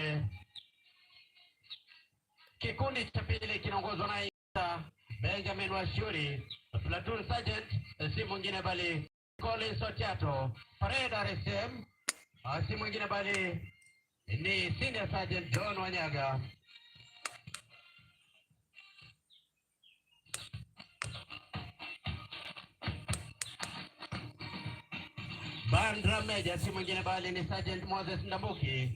pale. Kikundi cha pili kinaongozwa na Benjamin Washuri, platoon sergeant si mwingine bali Collins Otiato. Parade RSM si mwingine bali ni senior sergeant John Wanyaga. Bandra Major si mwingine bali ni Sergeant Moses Ndambuki.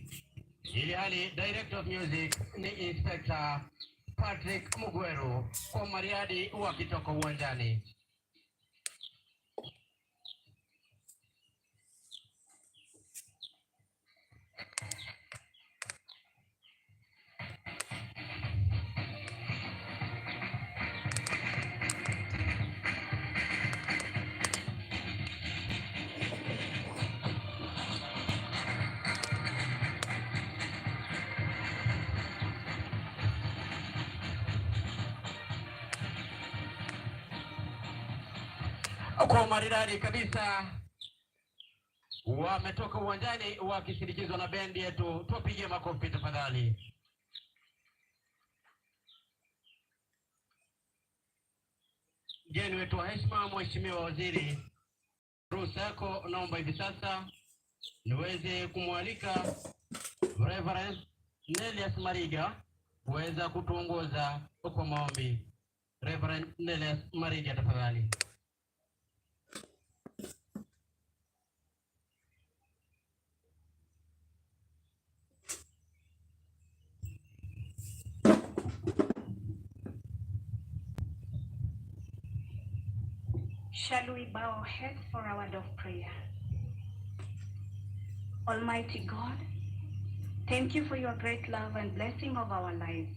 Ili hali Director of Music ni Inspector Patrick Mugweru kwa mariadi wakitoka uwanjani. Kwa maridadi kabisa wametoka uwanjani wakisindikizwa na bendi yetu. Tuwapigie makofi tafadhali. Mgeni wetu wa heshima, Mheshimiwa Waziri, ruhusa yako naomba hivi sasa niweze kumwalika Reverend Nelias Mariga kuweza kutuongoza kwa maombi. Reverend Nelias Mariga tafadhali. Shall we bow our heads for our word of prayer? Almighty God, thank you for your great love and blessing of our lives.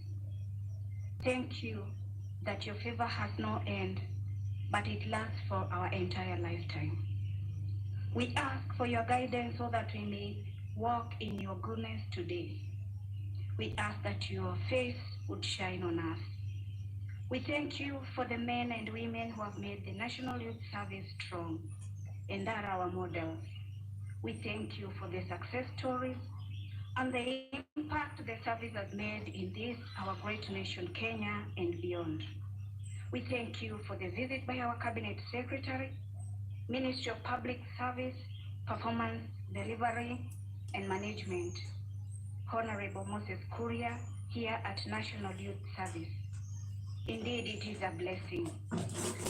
Thank you that your favor has no end, but it lasts for our entire lifetime. We ask for your guidance so that we may walk in your goodness today. We ask that your face would shine on us. We thank you for the men and women who have made the National Youth Service strong and are our models. We thank you for the success stories and the impact the service has made in this, our great nation, Kenya, and beyond. We thank you for the visit by our Cabinet Secretary, Ministry of Public Service, Performance, Delivery, and Management, Honorable Moses Kuria, here at National Youth Service. Indeed, it is a blessing.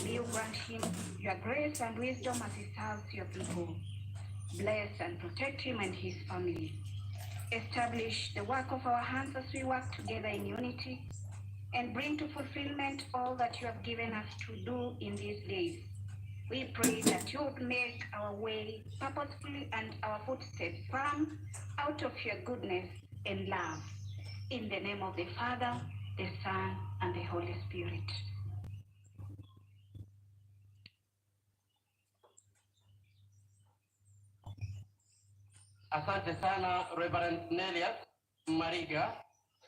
May you grant him your grace and wisdom as he serves your people. Bless and protect him and his family. Establish the work of our hands as we work together in unity, and bring to fulfillment all that you have given us to do in these days. We pray that you would make our way purposefully and our footsteps firm out of your goodness and love. In the name of the Father, the Son, and the Holy Spirit. Asante sana Reverend Nelias Mariga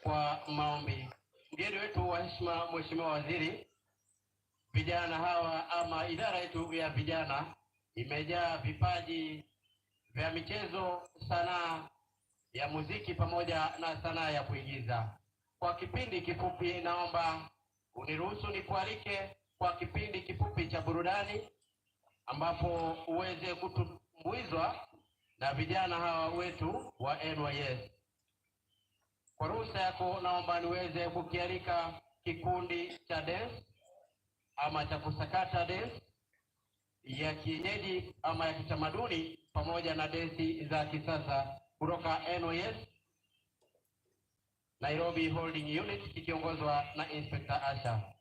kwa maombi. Mgeni wetu wa heshima, Mheshimiwa Waziri, vijana hawa ama idara yetu ya vijana imejaa vipaji vya michezo, sanaa ya muziki pamoja na sanaa ya kuigiza. Kwa kipindi kifupi naomba uniruhusu nikualike kwa kipindi kifupi cha burudani ambapo uweze kutumbuizwa na vijana hawa wetu wa NYS. Kwa ruhusa yako naomba niweze kukialika kikundi cha dance ama cha kusakata dance ya kienyeji ama ya kitamaduni pamoja na dance za kisasa kutoka NYS Nairobi Holding Unit kikiongozwa na Inspector Asha.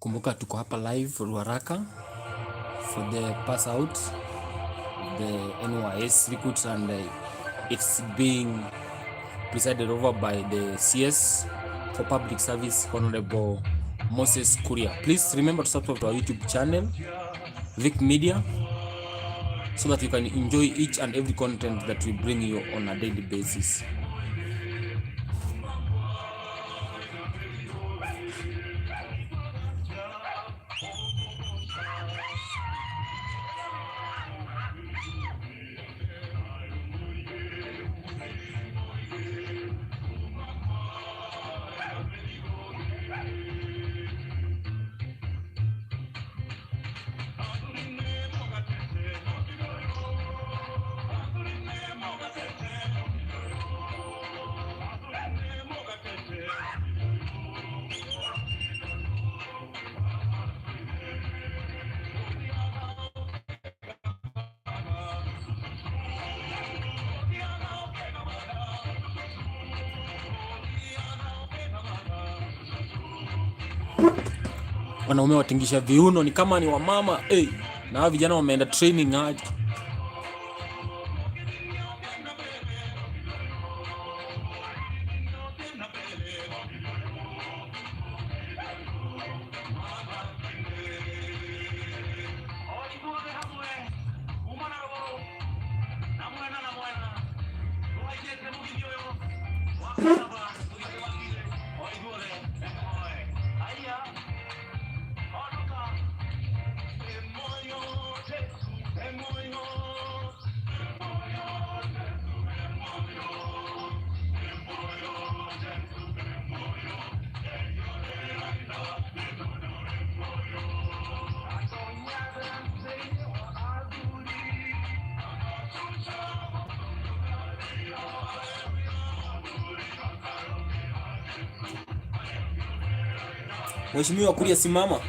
Kumbuka tuko hapa live Ruaraka for the pass out, the NYS recruits, and it's being presided over by the CS for Public Service, Honorable Moses Kuria. Please remember to subscribe to our YouTube channel, Vic Media, so that you can enjoy each and every content that we bring you on a daily basis. Wanaume watingisha viuno ni kama ni wamama na hao vijana wameenda training aje. Mheshimiwa Kuria, simama.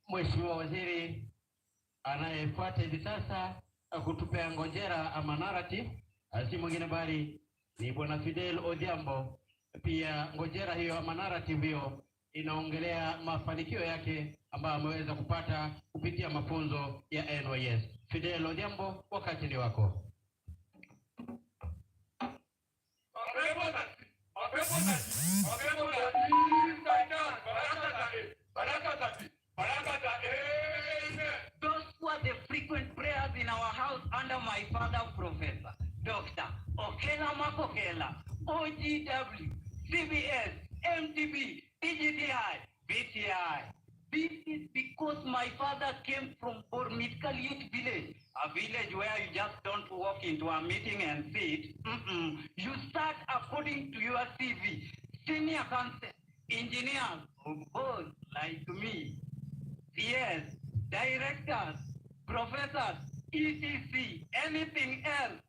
Mheshimiwa Waziri anayefuata hivi sasa kutupea ngonjera ama narrative si mwingine bali ni Bwana Fidel Odhiambo. Pia ngonjera hiyo ama narrative hiyo inaongelea mafanikio yake ambayo ameweza kupata kupitia mafunzo ya NYS. Fidel Odhiambo, wakati ni wako. Those were the frequent prayers in our house under my father, Professor Dr. Okela Makokela, OGW, CBS, MTB, EGTI, BTI. This is because my father came from Bormitkaliut village, a village where you just don't walk into a meeting and sit. You start according to your CV. Senior counsel, engineers, both like me. Yes, directors, professors, etc. Anything else.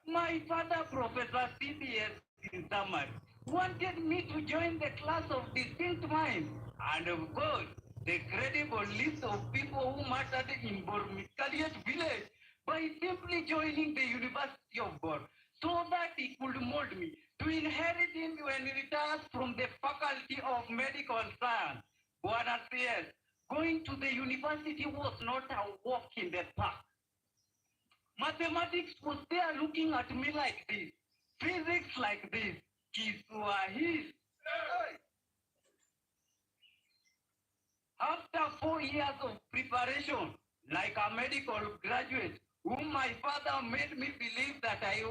My father, Professor CBS, in summary, wanted me to join the class of distinct minds, and of course, the credible list of people who mattered in Bormitkaliut village by simply joining the University of Bor, so that he could mold me to inherit him when he retires from the Faculty of Medical Science. Bwana CS, going to the university was not a walk in the park. Mathematics was there looking at me like this. Physics like this. Kiswahili. After 4 years of preparation, like a medical graduate, whom my father made me believe that I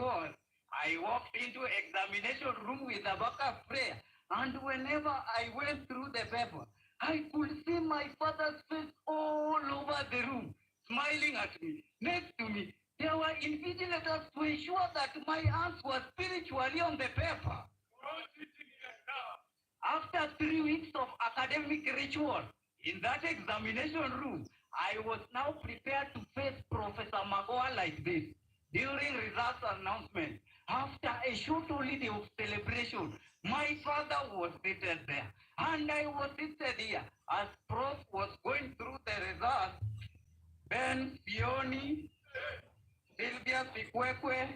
walked into examination room with a backup prayer, and whenever I went through the paper, I could see my father's face all over the room, smiling at me. Next to me, there were invigilators to ensure that my answers were spiritually on the paper. After 3 weeks of academic ritual in that examination room, I was now prepared to face Professor Magoa like this. During results announcement, after a short holiday of celebration, my father was seated there, and I was seated here as Prof was going through the results. Ben Sioni, Sylvia Sikwekwe,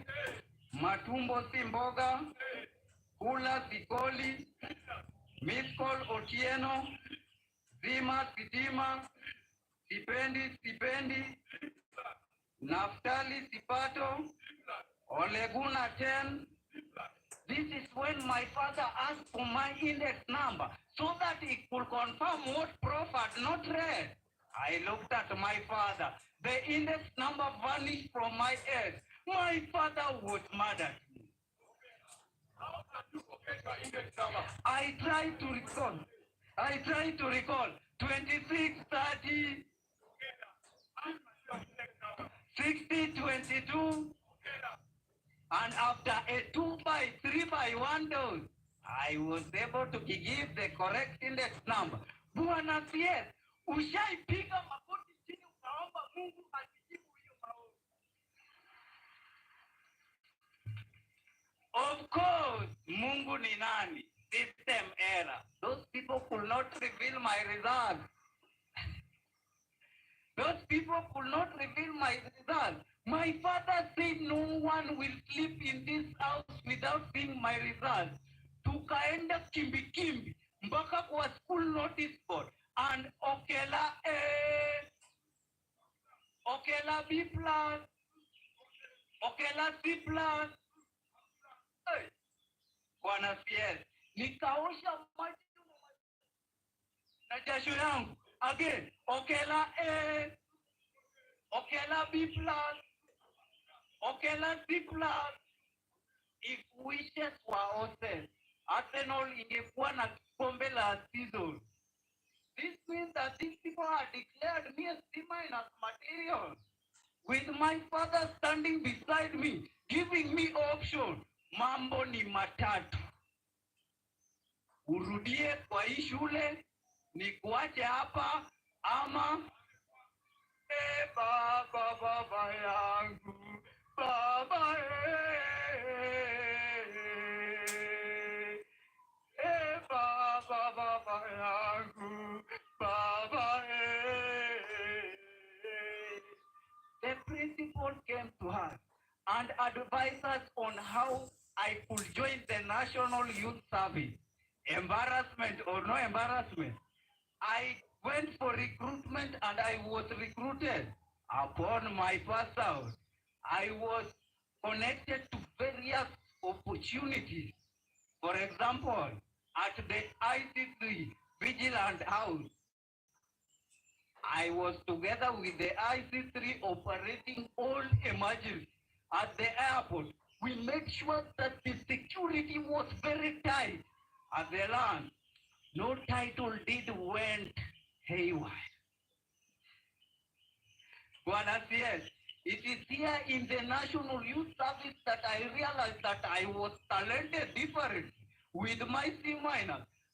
Matumbo Simboga, Kula Sikoli, Miskol Otieno, Zima Sitima, Stipendi, Naftali Sipato, Oleguna 10. This is when my father asked for my index number so that he could confirm what Prof had not read. I looked at my father. The index number vanished from my head. My father was mad at me. I tried to recall 26, 30, 60, 22, and after a 2 by 3 by 1 dose, I was able to give the correct index number. Bwana CS, ushaipiga magoti chini ukaomba Mungu akijibu hiyo maombi. course, Mungu ni nani? System error. Those people could not reveal my results. Those people could not reveal my results. My father said no one will sleep in this house without seeing my results. Tukaenda kimbi kimbi mpaka kwa school notice board and Okela A, Okela B plus, Okela C plus. Hey, Bwana CS, nikaosha maji na jasho yangu. Again, Okela A, Okela B plus, Okela C plus. If wishes were hosted, Arsenal ingekuwa na kombe la season. This means that these people are declared me a C- material. With my father standing beside me, giving me option. Mambo ni matatu. Urudie kwa hii shule, ni kuache hapa, ama baba baba yangu, baba baba baba yangu, baba The principal came to her and advised us on how I could join the National Youth Service. Embarrassment or no embarrassment, I went for recruitment and I was recruited. Upon my pass out, I was connected to various opportunities. For example, at the IC3 Vigilant House, I was together with the IC3 operating all emergencies. At the airport, we made sure that the security was very tight. At the land, no title deed went haywire. Bwana CS, it is here in the National Youth Service that I realized that I was talented different. With my C-,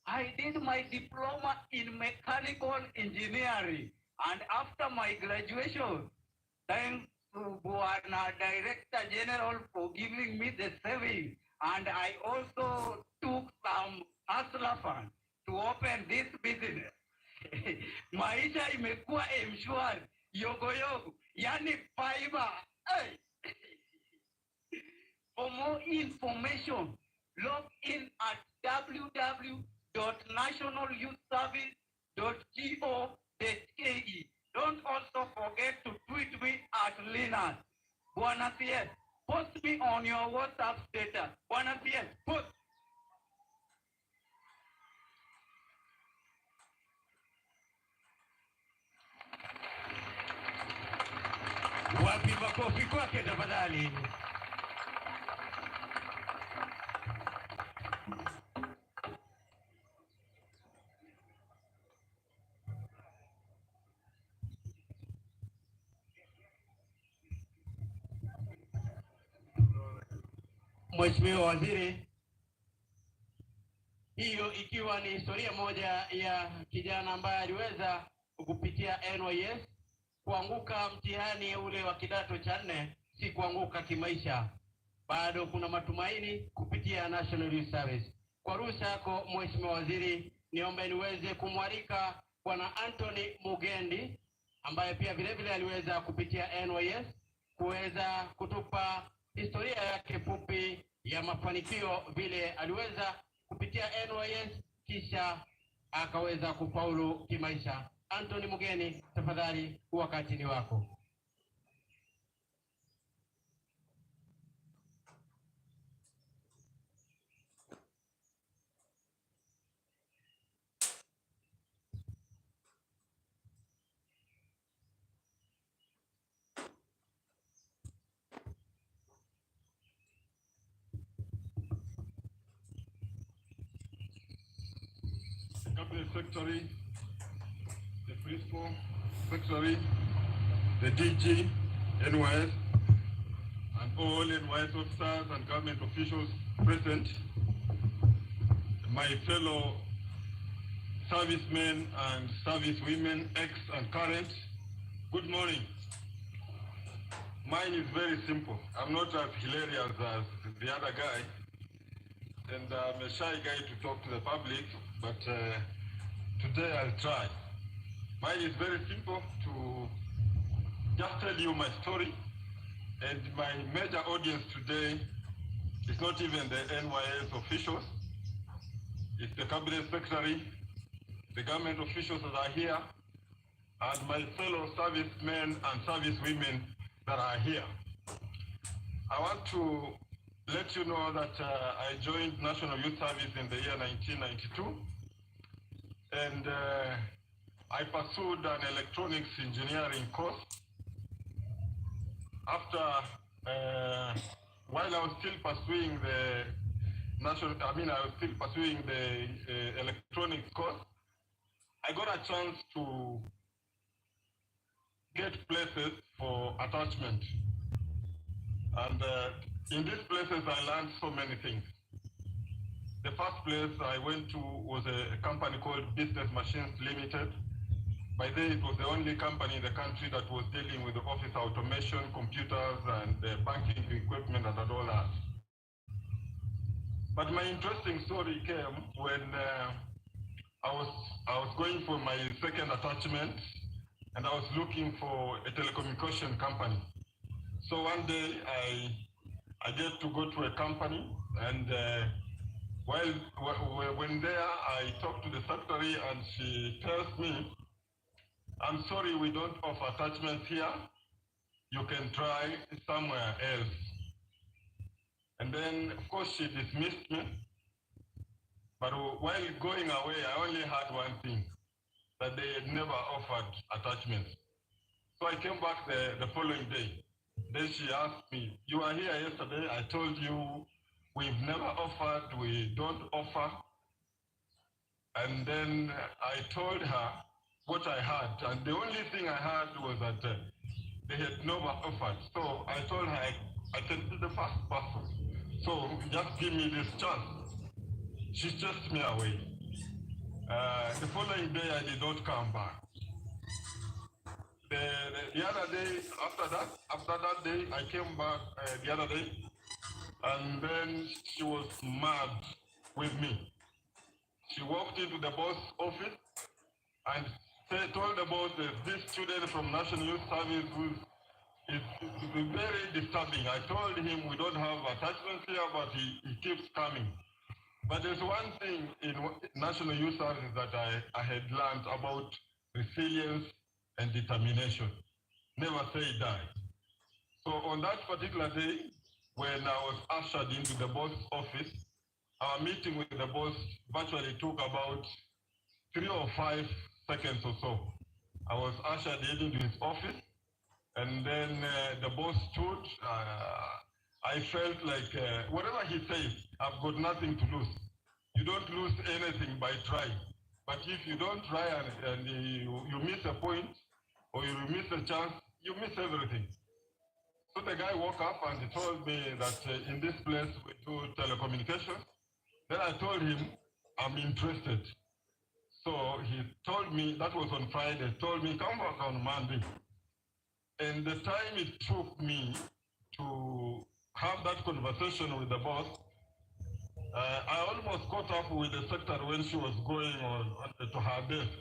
I did my diploma in mechanical engineering. And after my graduation, thanks to Bwana Director General for giving me the savings. And I also took some hustler fund to open this business. Maisha imekuwa mshwari, yogo yogo, yani fiber. Hey. For more information, log in at www.nationalyouthservice.go.ke. Don't also forget to tweet me at Linus. Bwana CS, post me on your WhatsApp status. Bwana CS, post. Wapi makofi kwake tafadhali. Mheshimiwa Waziri, hiyo ikiwa ni historia moja ya kijana ambaye aliweza kupitia NYS kuanguka mtihani ule wa kidato cha 4, si kuanguka kimaisha. Bado kuna matumaini kupitia National Youth Service. Kwa ruhusa yako Mheshimiwa Waziri, niombe niweze kumwalika Bwana Anthony Mugendi ambaye pia vile vile aliweza kupitia NYS kuweza kutupa historia yake fupi ya mafanikio, vile aliweza kupitia NYS kisha akaweza kufaulu kimaisha. Anthony Mugeni, tafadhali wakati ni wako. Cabinet Secretary, the Principal Secretary, the DG, NYS, and all NYS officers and government officials present, my fellow servicemen and servicewomen, ex and current, good morning. Mine is very simple. I'm not as hilarious as the other guy, and I'm a shy guy to talk to the public, but today I'll try. Mine is very simple, to just tell you my story, and my major audience today is not even the NYS officials, it's the cabinet secretary, the government officials that are here, and my fellow servicemen and servicewomen that are here. I want to let you know that I joined National Youth Service in the year 1992, and I pursued an electronics engineering course. After, while I was still pursuing the electronics course, I got a chance to get places for attachment. And in these places, I learned so many things. The first place I went to was a company called Business Machines Limited. By then, it was the only company in the country that was dealing with the office automation, computers, and banking equipment and all that. But my interesting story came when I was going for my second attachment, and I was looking for a telecommunication company. So one day I get to go to a company, and when there, I talked to the secretary, and she tells me, "I'm sorry, we don't offer attachments here. You can try somewhere else." And then, of course, she dismissed me. But while going away, I only had one thing, that they had never offered attachments. So I came back the following day. Then she asked me, "You were here yesterday. I told you we've never offered, we don't offer." And then I told her what I had. And the only thing I had was that they had never offered. So I told her I can be the first person. So just give me this chance. She chased me away. The following day, I did not come back. The other day, after that day, I came back the other day, and then she was mad with me. She walked into the boss office and told the boss that this student from National Youth Service is very disturbing. I told him we don't have attachments here, but he keeps coming. But there's one thing in National Youth Service that I had learned about resilience and determination. Never say die. So on that particular day, when I was ushered into the boss office, our meeting with the boss virtually took about 3 or 5 seconds or so. I was ushered into his office, and then the boss stood. I felt like whatever he says, I've got nothing to lose. You don't lose anything by trying. But if you don't try and you miss a point, or you miss a chance, you miss everything. So the guy woke up and he told me that in this place we do telecommunications. Then I told him, I'm interested. So he told me, that was on Friday, told me, come back on Monday. And the time it took me to have that conversation with the boss, I almost caught up with the secretary when she was going on to her desk.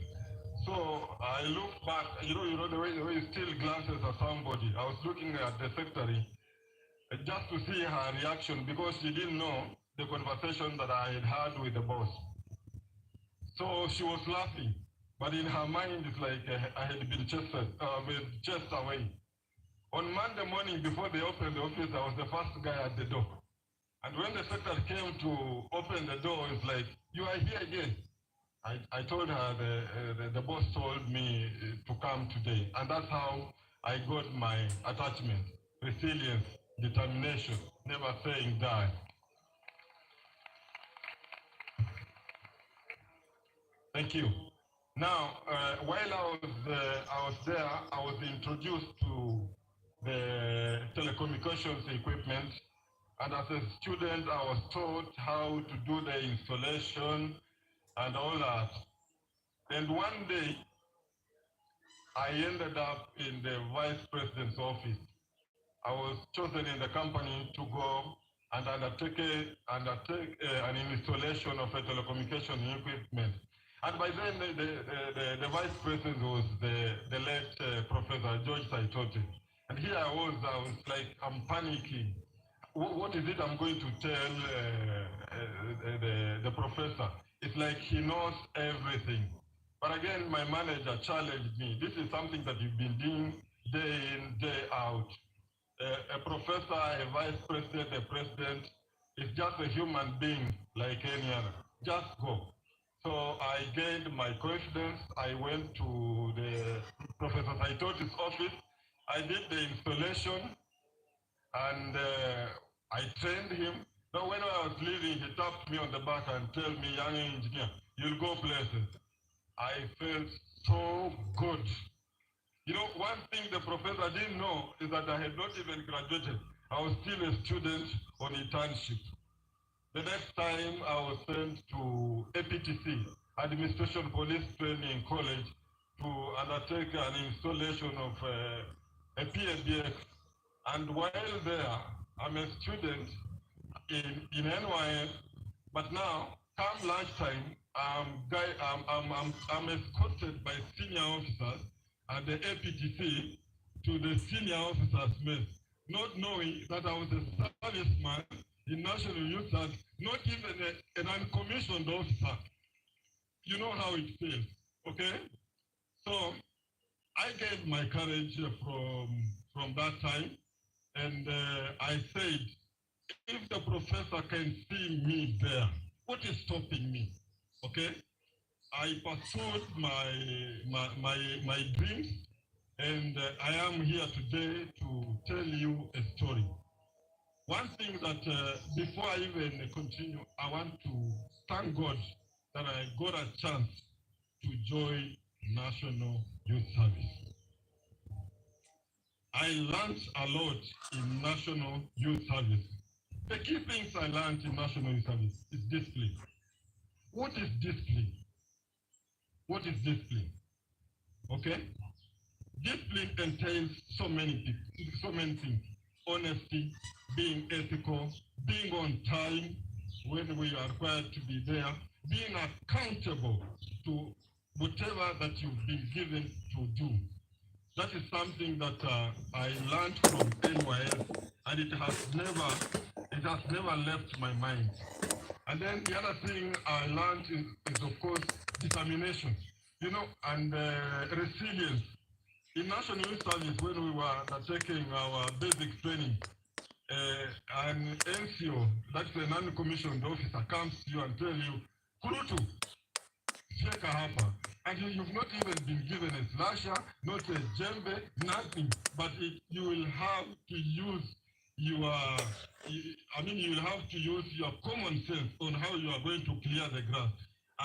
So I looked back, you know the way you still glances at somebody. I was looking at the secretary just to see her reaction, because she didn't know the conversation that I had had with the boss. So she was laughing, but in her mind it's like I had been chased away. On Monday morning, before they opened the office, I was the first guy at the door. And when the secretary came to open the door, it's like, you are here again. I told her the boss told me to come today. And that's how I got my attachment, resilience, determination, never saying die. Thank you. Now, while I was there, I was introduced to the telecommunications equipment. And as a student, I was taught how to do the installation and all that. And one day, I ended up in the vice president's office. I was chosen in the company to go and undertake an installation of a telecommunication equipment. And by then, the vice president was the late Professor George Saitoti. And here I was like, I'm panicking. What is it I'm going to tell the professor? It's like he knows everything. But again, my manager challenged me. This is something that you've been doing day in, day out. A professor, a vice president, a president is just a human being like any other. Just go. So I gained my confidence. I went to the Professor Saitoti's office. I did the installation, and I trained him. Now when I was leaving, he tapped me on the back and told me, young engineer, you'll go places. I felt so good. You know, one thing the professor didn't know is that I had not even graduated. I was still a student on internship. The next time I was sent to APTC, Administration Police Training College, to undertake an installation of a PNDX. And while there, I'm a student in NYS, but now, come lunchtime, I'm escorted by senior officers at the APTC to the senior officers' mess, not knowing that I was a serviceman in National Youth Service, not even an uncommissioned officer. You know how it feels, okay? So I gained my courage from that time, and I said, if the professor can see me there, what is stopping me? Okay? I pursued my dreams, and I am here today to tell you a story. One thing that before I even continue, I want to thank God that I got a chance to join National Youth Service. I learned a lot in National Youth Service. The key things I learned in National Youth Service is discipline. What is discipline? What is discipline? Okay? Discipline entails so many things. Honesty, being ethical, being on time when we are required to be there, being accountable to whatever that you've been given to do. That is something that I learned from NYS, and it has never left my mind. And then the other thing I learned is of course determination, you know, and resilience. In National Youth Service, when we were taking our basic training, an NCO, that's a non-commissioned officer, comes to you and tells you, Kurutu, shake a hammer. And you've not even been given a slasher, not a djembe, nothing. But you will have to use you will have to use your common sense on how you are going to clear the grass.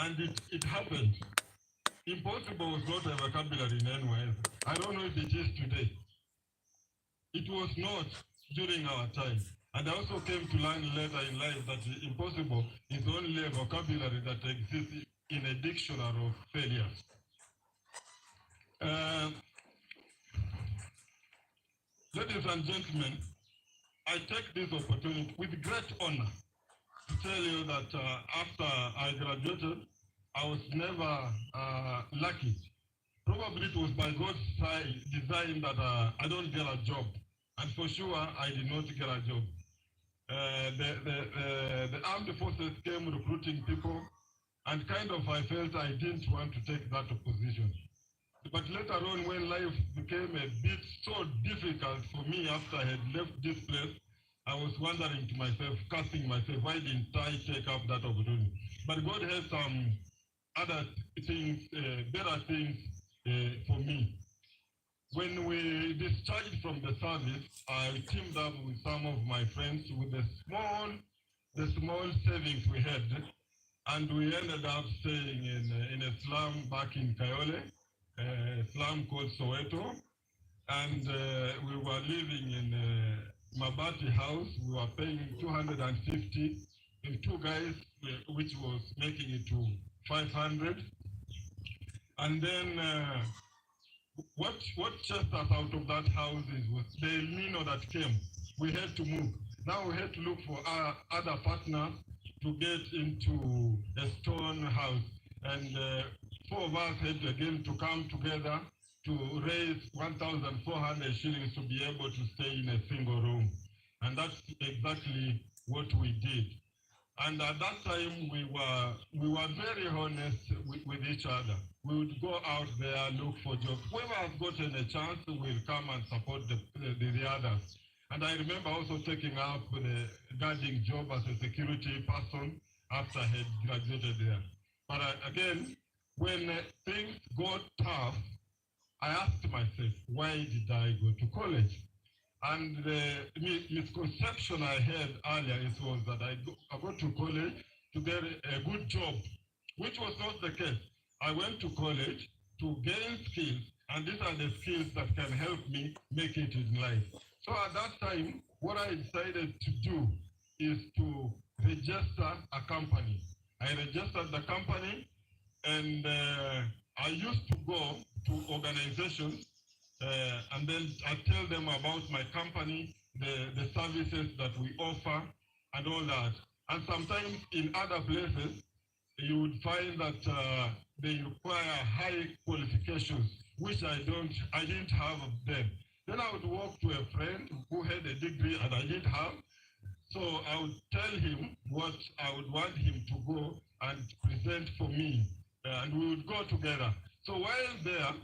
And it happened. Impossible was not a vocabulary in NYS. I don't know if it is today. It was not during our time. And I also came to learn later in life that impossible is only a vocabulary that exists in a dictionary of failures. Ladies and gentlemen, I take this opportunity with great honor to tell you that after I graduated, I was never lucky. Probably it was by God's design that I don't get a job. And for sure, I did not get a job. The armed forces came recruiting people, and kind of I felt I didn't want to take that position. But later on, when life became a bit so difficult for me after I had left this place, I was wondering to myself, casting myself, why didn't I take up that opportunity? But God had some other things, better things for me. When we discharged from the service, I teamed up with some of my friends with the small savings we had, and we ended up staying in a slum back in Kayole, a slum called Soweto, and we were living in a Mabati house. We were paying 250 in two guys, which was making it to 500. And then what chased us out of that house was the El Nino that came. We had to move. Now we had to look for other partners to get into a stone house. And 4 of us had again to come together to raise 1,400 shillings to be able to stay in a single room. And that's exactly what we did. And at that time, we were very honest with each other. We would go out there, look for jobs. Whoever has gotten a chance will come and support the others. And I remember also taking up the guarding job as a security person after I had graduated there. But again, when things got tough, I asked myself, why did I go to college? And the misconception I had earlier was that I go to college to get a good job, which was not the case. I went to college to gain skills, and these are the skills that can help me make it in life. So at that time, what I decided to do is to register a company. I registered the company, and I used to go to organizations and then I tell them about my company, the services that we offer, and all that. And sometimes in other places, you would find that they require high qualifications, which I didn't have them. Then I would walk to a friend who had a degree and I didn't have. So I would tell him what I would want him to go and present for me, and we would go together. So while there,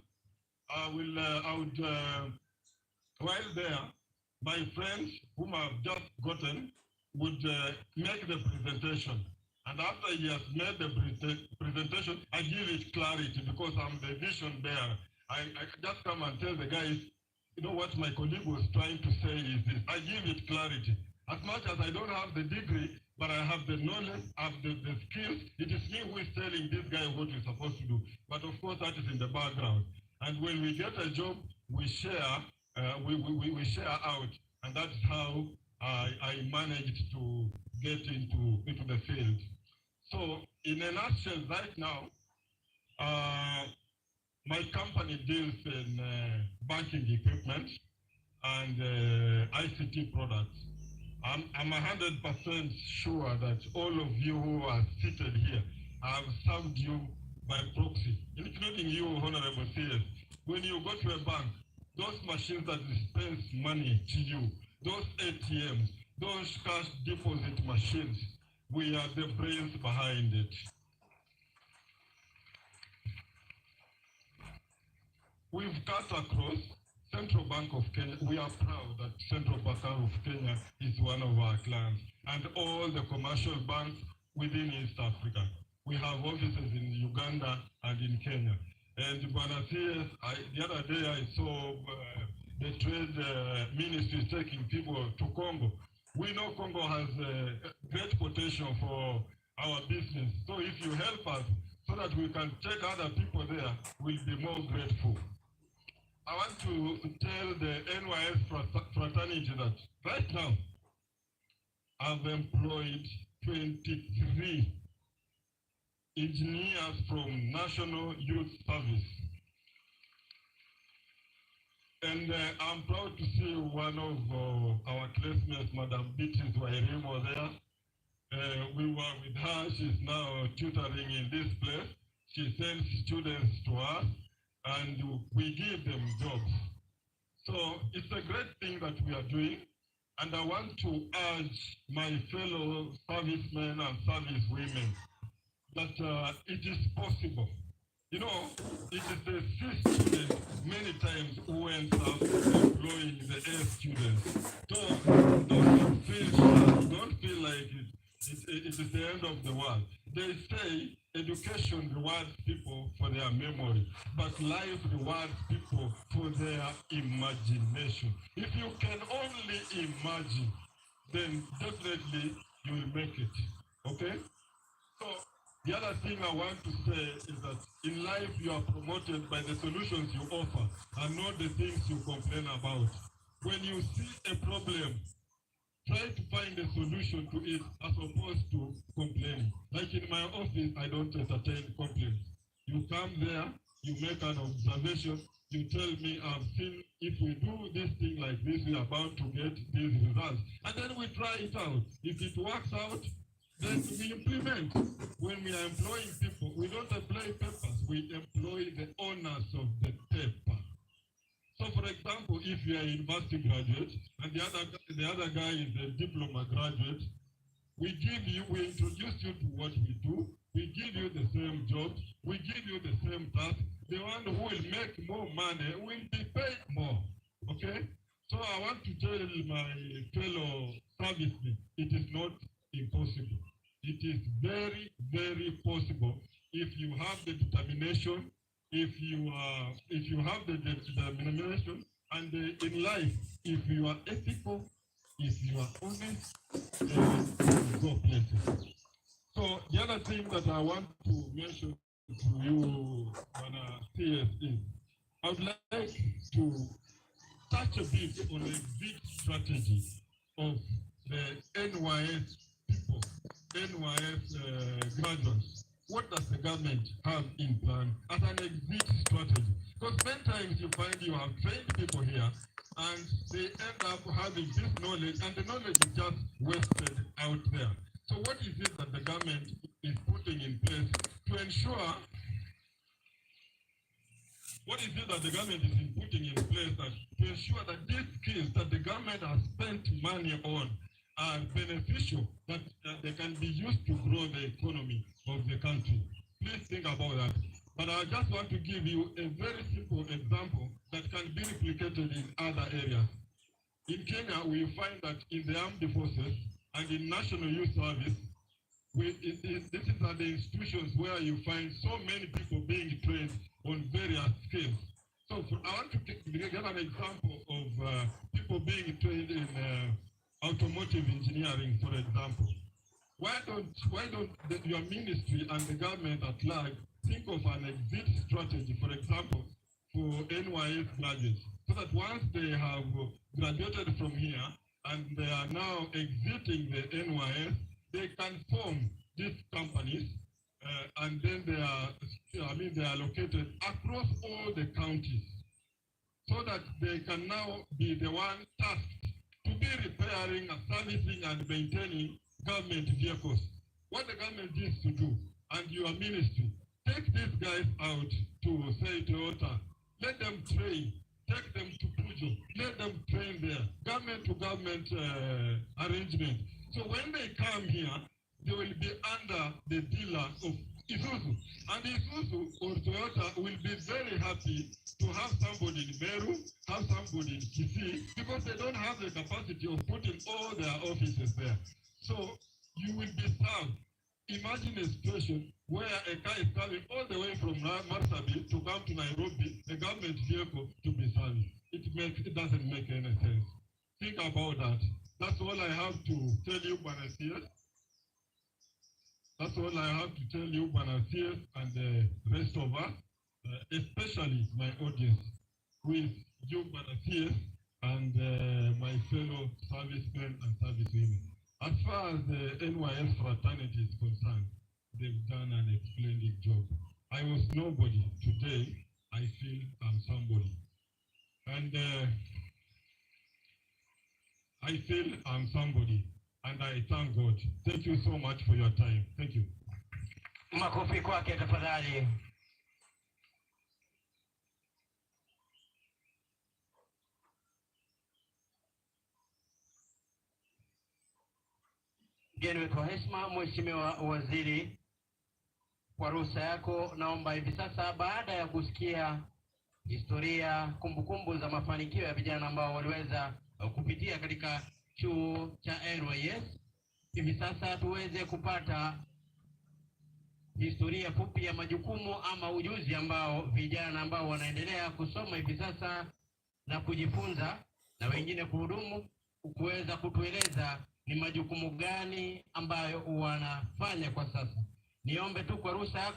while there, my friends whom I've just gotten would make the presentation. And after he has made the presentation, I give it clarity because I'm the vision bearer. I just come and tell the guys, you know what my colleague was trying to say is this. I give it clarity. As much as I don't have the degree, but I have the knowledge, I have the skills, it is me who is telling this guy what we're supposed to do. But of course, that is in the background. And when we get a job, we share, we share out. And that's how I managed to get into the field. So in a nutshell, right now, my company deals in banking equipment and ICT products. I'm 100% sure that all of you who are seated here have served you by proxy, including you, Honorable CS. When you go to a bank, those machines that dispense money to you, those ATMs, those cash deposit machines, we are the brains behind it. We've cut across Central Bank of Kenya. We are proud that Central Bank of Kenya is one of our clients, and all the commercial banks within East Africa. We have offices in Uganda and in Kenya. And Bwana CS, the other day I saw the trade ministry taking people to Congo. We know Congo has great potential for our business. So if you help us so that we can take other people there, we'll be more grateful. I want to tell the NYS fraternity that right now, I've employed 23 engineers from National Youth Service. And I'm proud to see one of our classmates, Madam Beatrice Wairimo there. We were with her, she's now tutoring in this place. She sends students to us and we give them jobs. So it's a great thing that we are doing. And I want to urge my fellow servicemen and servicewomen that it is possible. You know, it is the C students many times who ends up employing the A students. So don't feel shy, don't feel like it is the end of the world. They say education rewards people for their memory, but life rewards people for their imagination. If you can only imagine, then definitely you will make it. Okay? So the other thing I want to say is that in life you are promoted by the solutions you offer and not the things you complain about. When you see a problem, try to find a solution to it as opposed to complaining. Like in my office, I don't entertain complaints. You come there, you make an observation, you tell me, I've seen if we do this thing like this, we are bound to get these results. And then we try it out. If it works out, then we implement. When we are employing people, we don't employ papers, we employ the owners of the paper. So for example, if you are a university graduate and the other guy is a diploma graduate, we introduce you to what we do, we give you the same job, we give you the same task. The one who will make more money will be paid more. Okay? So I want to tell my fellow servicemen, it is not impossible. It is very, very possible if you have the determination, if you have the determination, and in life, if you are ethical, if you are honest, you go places. So the other thing that I want to mention to you, CS, is I would like to touch a bit on the big strategy of the NYS people, NYS graduates. What does the government have in plan as an exit strategy? Because many times you find you have trained people here and they end up having this knowledge and the knowledge is just wasted out there. So what is it that the government is putting in place to ensure, to ensure that these skills that the government has spent money on are beneficial, that they can be used to grow the economy of the country? Please think about that. But I just want to give you a very simple example that can be replicated in other areas. In Kenya, we find that in the armed forces and in National Youth Service, this is at the institutions where you find so many people being trained on various skills. So I want to give an example of people being trained in automotive engineering, for example. Why don't your ministry and the government at large think of an exit strategy, for example, for NYS graduates, so that once they have graduated from here and they are now exiting the NYS, they can form these companies and then they are located across all the counties, so that they can now be the one tasked to be repairing and servicing and maintaining government vehicles. What the government needs to do, and your ministry, take these guys out to, say, Toyota, let them train, take them to Pujo, let them train there, government-to-government arrangement. So when they come here, they will be under the dealer of Isuzu. And Isuzu or Toyota will be very happy to have somebody in Meru, have somebody in Kisii, because they don't have the capacity of putting all their offices there. So you will be served. Imagine a situation where a guy is coming all the way from Marsabit to come to Nairobi, a government vehicle to be serviced. It doesn't make any sense. Think about that. That's all I have to tell you, Banasias. That's all I have to tell you, Banasias, and the rest of us, especially my audience, with you, Banasias, and my fellow servicemen and servicewomen. As far as the NYS fraternity is concerned, they've done an splendid job. I was nobody. Today, I feel I'm somebody. And I feel I'm somebody. And I thank God. Thank you so much for your time. Thank you. Makofi kwake tafadhali. Mgeni kwa heshima, Mheshimiwa Waziri, kwa ruhusa yako, naomba hivi sasa, baada ya kusikia historia, kumbukumbu za mafanikio ya vijana ambao waliweza kupitia katika chuo cha NYS, hivi sasa tuweze kupata historia fupi ya majukumu ama ujuzi ambao vijana ambao wanaendelea kusoma hivi sasa na kujifunza na wengine kuhudumu, kuweza kutueleza ni majukumu gani ambayo wanafanya kwa sasa. Niombe tu kwa ruhusa